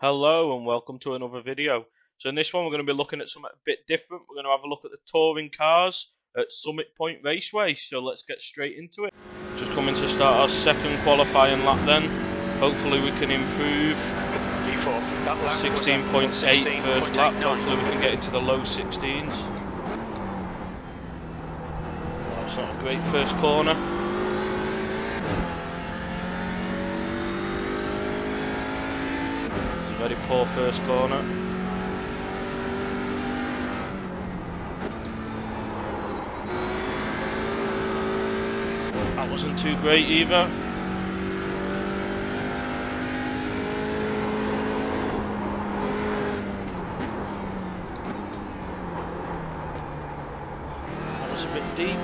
Hello and welcome to another video. So in this one we're going to be looking at something a bit different. We're going to have a look at the touring cars at Summit Point Raceway. So let's get straight into it. Just coming to start our second qualifying lap then. Hopefully we can improve. 16.8 first lap. Hopefully we can get into the low 16s. That's not a great first corner. Very poor first corner. That wasn't too great either. That was a bit deep.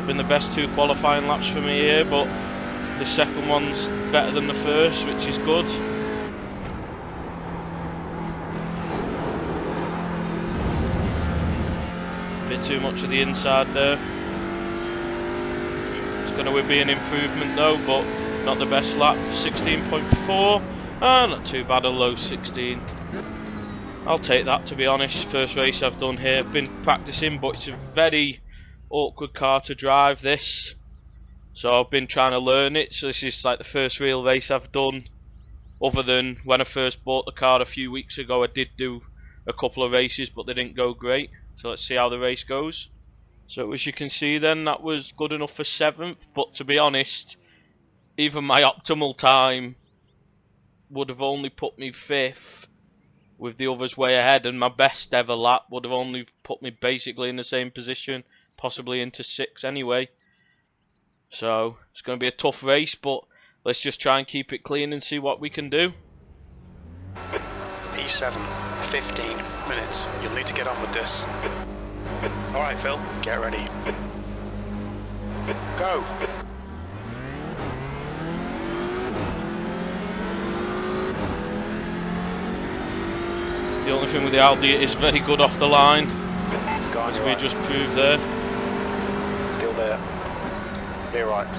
Been the best two qualifying laps for me here, but the second one's better than the first, which is good. A bit too much of the inside there. It's going to be an improvement though, but not the best lap. 16.4, not too bad, a low 16. I'll take that, to be honest. First race I've done here. Been practicing, but it's a very awkward car to drive, this, so I've been trying to learn it. So this is like the first real race I've done, other than when I first bought the car a few weeks ago. I did do a couple of races, but they didn't go great, so let's see how the race goes. So as you can see then, that was good enough for 7th, but to be honest, even my optimal time would have only put me 5th, with the others way ahead, and my best ever lap would have only put me basically in the same position, possibly into 6th anyway. So it's going to be a tough race, but let's just try and keep it clean and see what we can do. P7, 15 minutes. You'll need to get on with this. Alright Phil, get ready. Go! The only thing with the Audi, it is very good off the line, as we just proved there. Still there. Be right.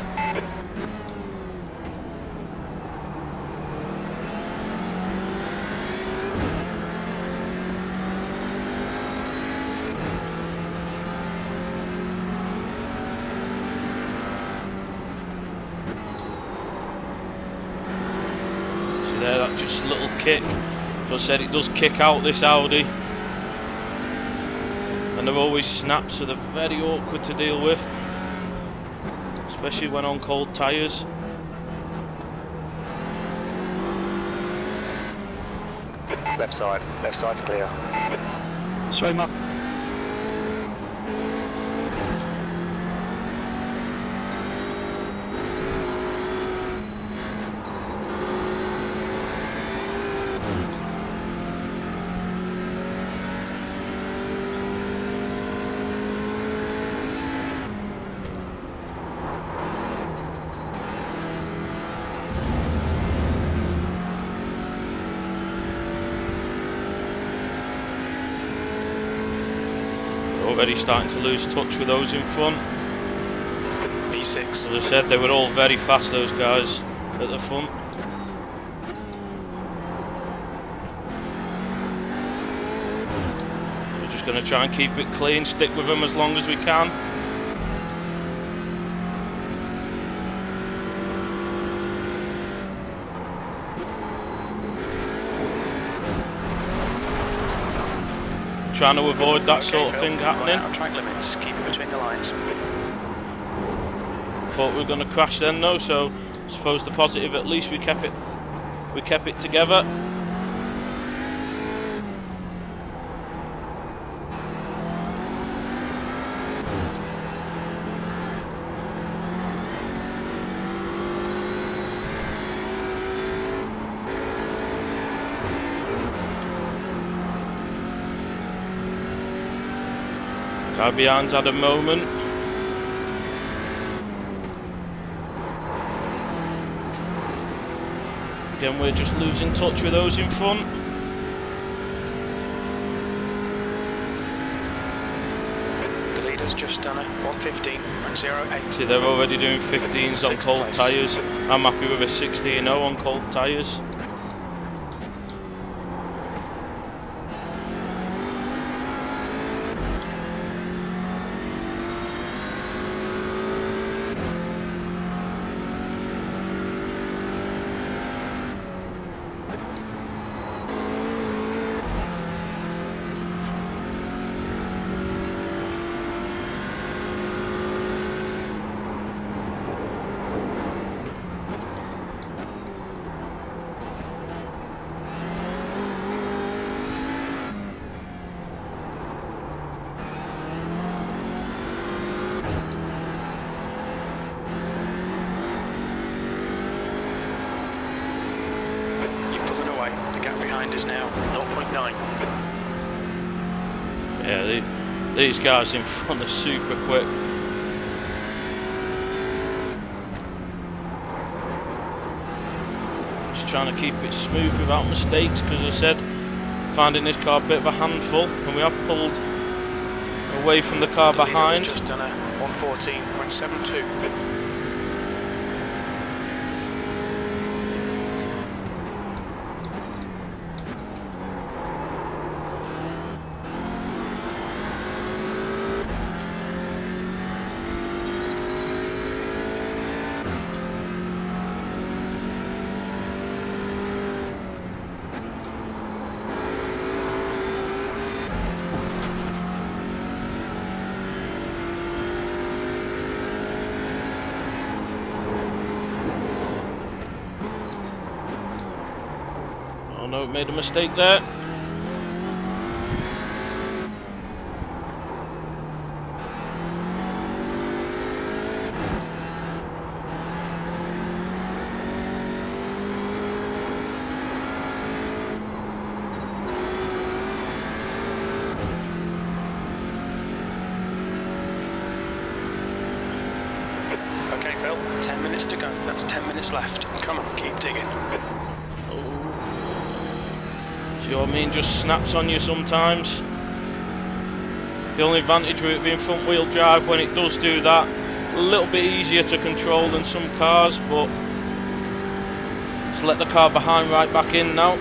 See there, that just a little kick. As I said, it does kick out, this Audi, and they're always snaps, so they're very awkward to deal with, especially when on cold tyres. Left side's clear. Straight up. Already starting to lose touch with those in front. B6. As I said, they were all very fast, those guys at the front. We're just going to try and keep it clean, stick with them as long as we can. Trying to avoid that sort of thing happening. Track limits, keep it between the lines. Thought we were going to crash then though, so I suppose the positive, at least we kept it together. Guy behind's had a moment. Again, we're just losing touch with those in front. The leader's just done a 1:15.08. See, they're already doing 15s on Sixth cold place. tyres. I'm happy with a 16.0 on cold tyres. The gap behind is now 0.9. Yeah, these guys in front are super quick. Just trying to keep it smooth without mistakes, because as I said, finding this car a bit of a handful, and we have pulled away from the car behind. Just done a 1:14.72. Oh no, made a mistake there. Okay, Phil, 10 minutes to go. That's 10 minutes left. Come on, keep digging. See what I mean? Just snaps on you sometimes. The only advantage with it being front wheel drive, when it does do that, a little bit easier to control than some cars, but let's let the car behind right back in now.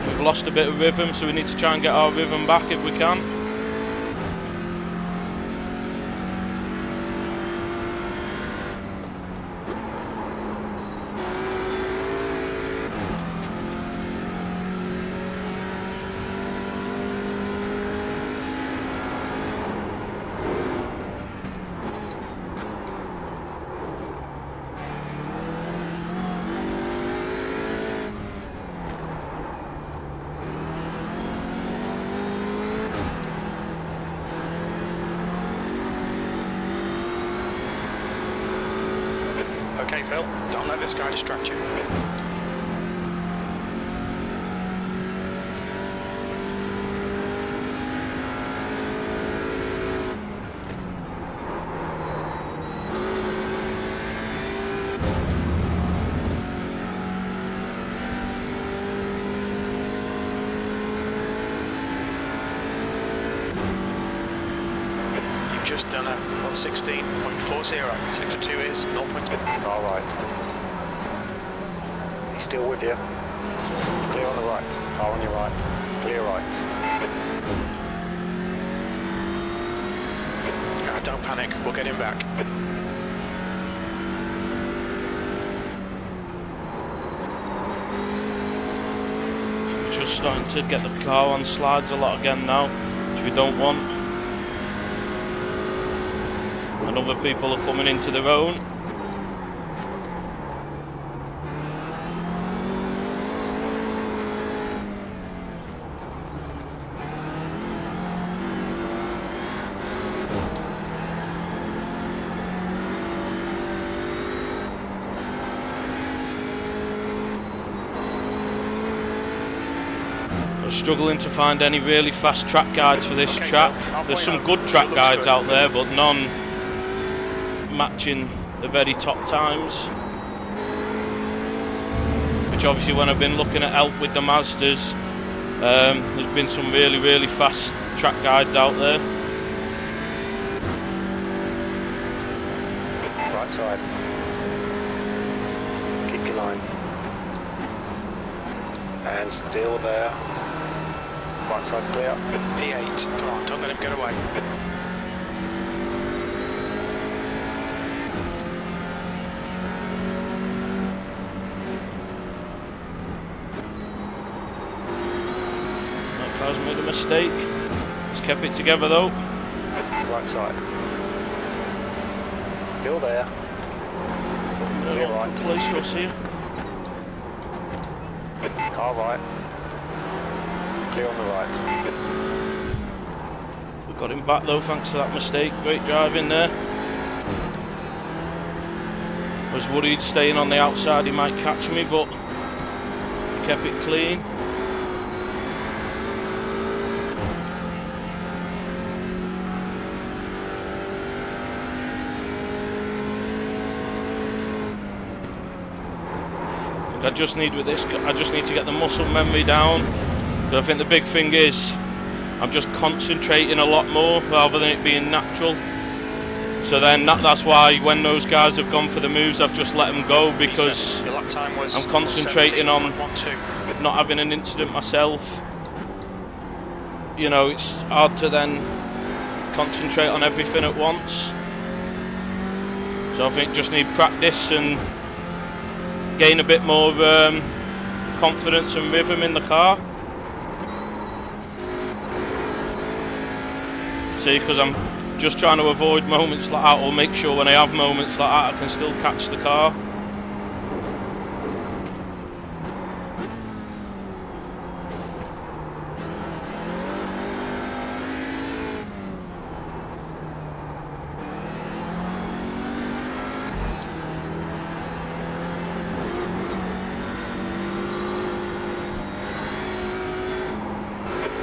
We've lost a bit of rhythm, so we need to try and get our rhythm back if we can. Okay, Phil, don't let this guy distract you. Just done a 1:16.40. Sector 2 is 0.2. All right. He's still with you. Clear on the right. Car on your right. Clear right. Don't panic, we'll get him back. Just starting to get the car on slides a lot again now, which we don't want. And other people are coming into their own. struggling to find any really fast track guides for this Okay, track. Phil, halfway There's some home. good track Looks guides good. out there, but none matching the very top times. Which obviously when I've been looking at help with the Mazdas, there's been some really fast track guides out there. Right side. Keep your line. And still there. Right side's clear. P8, come on, don't let him get away. That car's made a mistake. He's kept it together though. Right side. Still there. Clear right. Place you'll see. Car right. Clear on the right. We got him back though thanks to that mistake. Great driving there. Was worried staying on the outside he might catch me, but he kept it clean. I just need with this, I just need to get the muscle memory down. But I think the big thing is I'm just concentrating a lot more rather than it being natural. So then that's why when those guys have gone for the moves, I've just let them go because Your lap time was I'm concentrating on 17.12. not having an incident myself. You know, it's hard to then concentrate on everything at once. So I think just need practice and gain a bit more confidence and rhythm in the car. See, because I'm just trying to avoid moments like that, or make sure when I have moments like that I can still catch the car.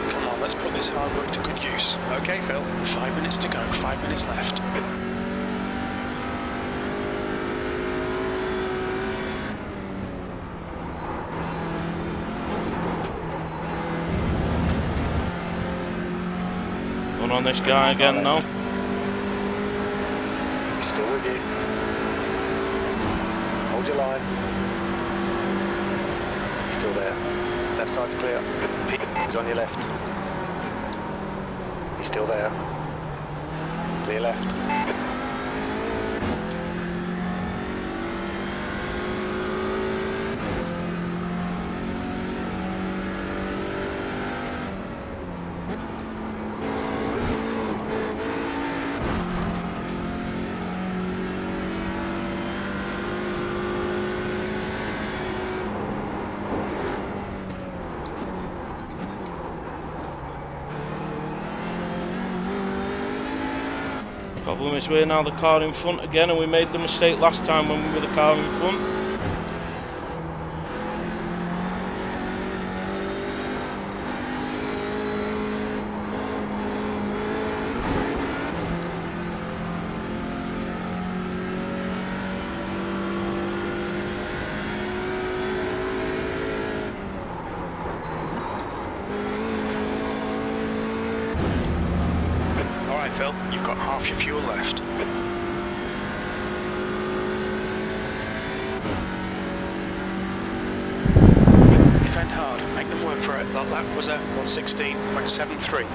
Come on, let's put this hard work to good use. Okay, Phil, 5 minutes to go, 5 minutes left. Going on this guy again now. He's still with you. Hold your line. He's still there. Left side's clear. He's on your left. He's still there. Clear left. Problem is we're now the car in front again, and we made the mistake last time when we were the car in front. Alright, Phil, you've got half your fuel left. Defend hard, make them work for it. That lap was at 1:16.73.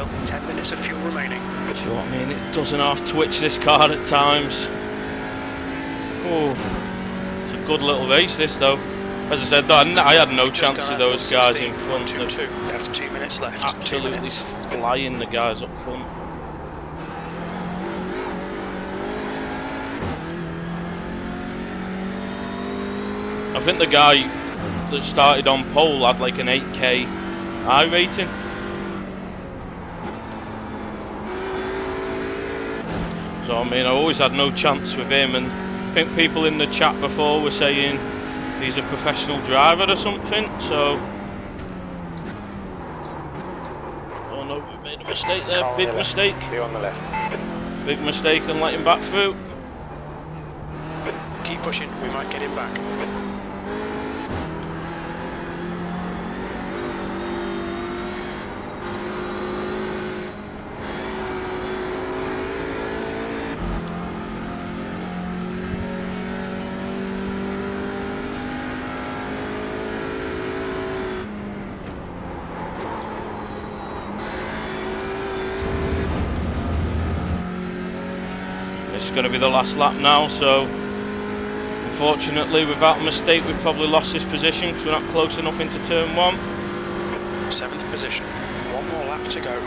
Phil. 10 minutes of fuel remaining. Do you know what I mean? It doesn't half twitch this car at times. Oh, it's a good little race this though. As I said, I had no chance of those guys in front. That's 2 minutes left. Absolutely flying the guys up front. I think the guy that started on pole had like an 8k iRating. So I mean, I always had no chance with him, and I think people in the chat before were saying he's a professional driver or something, so... Oh no, we made a mistake there, big mistake. Be on the left. Big mistake and let him back through. Keep pushing, we might get him back. This is going to be the last lap now, so unfortunately with that mistake we've probably lost this position because we're not close enough into turn 1. 7th position, 1 more lap to go.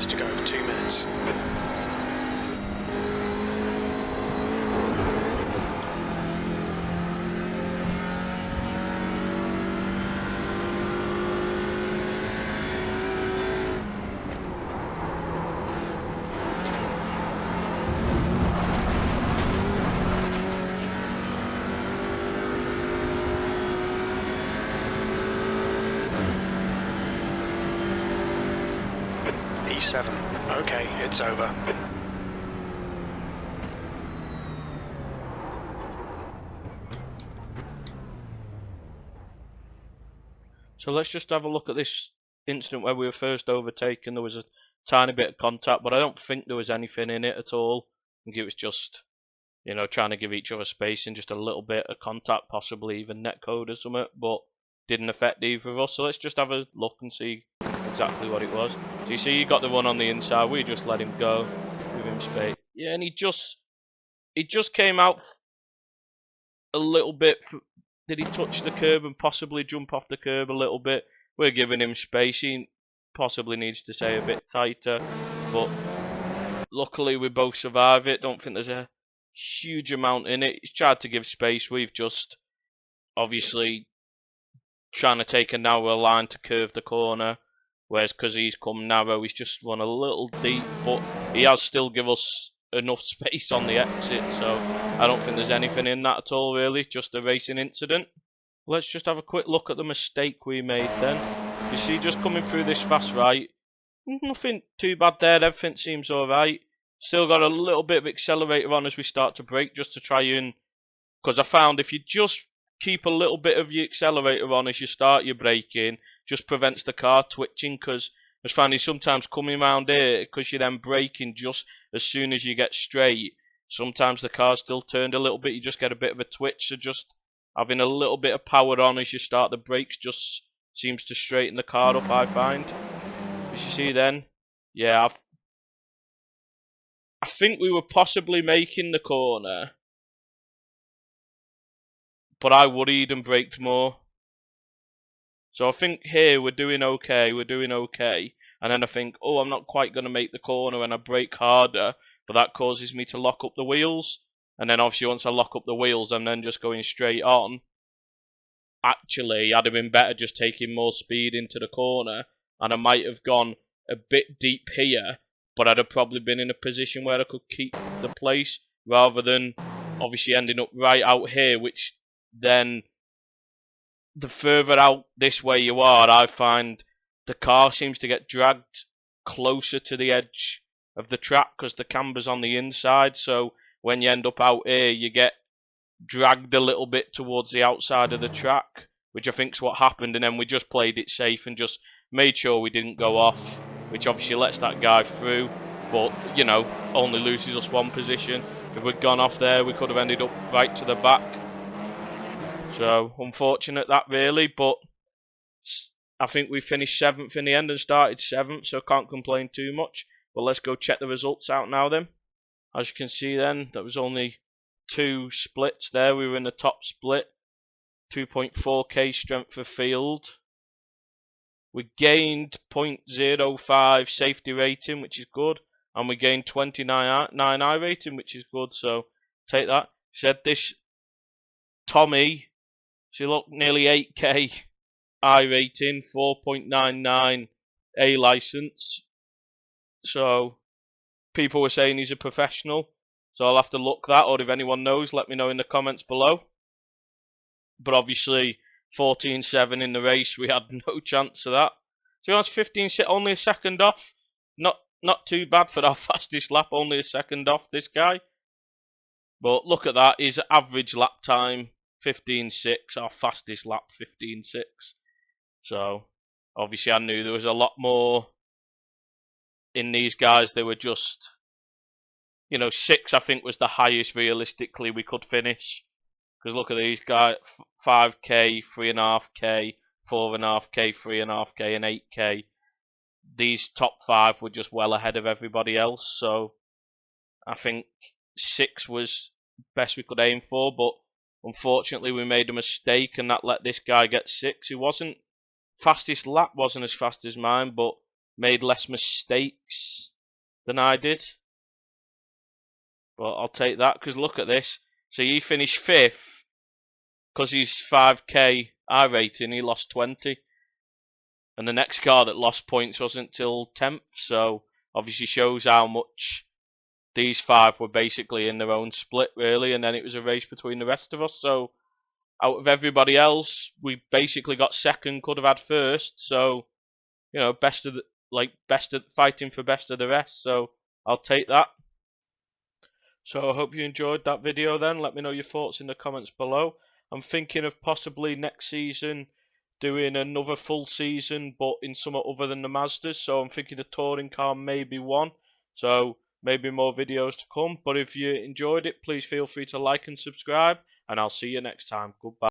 To go, 2 minutes. E7. Okay, it's over. So let's just have a look at this incident where we were first overtaken. There was a tiny bit of contact, but I don't think there was anything in it at all. I think it was just, you know, trying to give each other space and just a little bit of contact, possibly even netcode or something, but didn't affect either of us. So let's just have a look and see exactly what it was. So you see, you got the one on the inside. We just let him go, give him space. Yeah, and he just came out a little bit. Did he touch the curb and possibly jump off the curb a little bit? We're giving him space. He possibly needs to stay a bit tighter, but luckily we both survive it. Don't think there's a huge amount in it. He's tried to give space. We've just obviously trying to take a narrow line to curve the corner, whereas because he's come narrow, he's just run a little deep, but he has still give us enough space on the exit, so I don't think there's anything in that at all really, just a racing incident. Let's just have a quick look at the mistake we made then. You see, just coming through this fast right, nothing too bad there, everything seems alright. Still got a little bit of accelerator on as we start to brake, just to try and, because I found if you just keep a little bit of your accelerator on as you start your braking, just prevents the car twitching, because I was finding sometimes coming around here, because you're then braking just as soon as you get straight, sometimes the car's still turned a little bit, you just get a bit of a twitch, so just having a little bit of power on as you start the brakes just seems to straighten the car up, I find. As you see then, yeah, I think we were possibly making the corner, but I worried and braked more. So I think here we're doing okay, and then I think, oh, I'm not quite going to make the corner, and I brake harder, but that causes me to lock up the wheels, and then obviously once I lock up the wheels, I'm then just going straight on. Actually, I'd have been better just taking more speed into the corner, and I might have gone a bit deep here, but I'd have probably been in a position where I could keep the place rather than obviously ending up right out here, which then the further out this way you are, I find the car seems to get dragged closer to the edge of the track because the camber's on the inside. So when you end up out here, you get dragged a little bit towards the outside of the track, which I think's what happened. And then we just played it safe and just made sure we didn't go off, which obviously lets that guy through. But, you know, only loses us one position. If we'd gone off there, we could have ended up right to the back. So, unfortunate that really, but I think we finished 7th in the end and started 7th, so can't complain too much. But let's go check the results out now then. As you can see then, there was only 2 splits there. We were in the top split. 2.4k strength of field. We gained 0.05 safety rating, which is good. And we gained 29 iRacing, which is good, so take that. Said this Tommy, she looked nearly 8k iRating, 4.99 A license. So people were saying he's a professional. So I'll have to look that, or if anyone knows, let me know in the comments below. But obviously 14.7 in the race, we had no chance of that. So he was 15, only a second off. Not too bad for our fastest lap, only a second off this guy. But look at that, his average lap time 15.6, our fastest lap 15.6. So obviously I knew there was a lot more in these guys. They were just, you know, 6 I think was the highest realistically we could finish. Because look at these guys, 5k, 3.5k, 4.5k, 3.5k and 8k. These top 5 were just well ahead of everybody else. So I think 6 was best we could aim for, but unfortunately we made a mistake and that let this guy get 6. He wasn't, fastest lap wasn't as fast as mine, but made less mistakes than I did. But I'll take that, because look at this. So he finished 5th because he's 5k iRating, he lost 20. And the next car that lost points wasn't till 10th, so obviously shows how much these 5 were basically in their own split really, and then it was a race between the rest of us. So out of everybody else, we basically got 2nd, could have had 1st. So, you know, fighting for best of the rest. So I'll take that. So I hope you enjoyed that video then. Let me know your thoughts in the comments below. I'm thinking of possibly next season doing another full season, but in somewhat other than the Mazdas. So I'm thinking a touring car, maybe one. So maybe more videos to come. But if you enjoyed it, please feel free to like and subscribe. And I'll see you next time. Goodbye.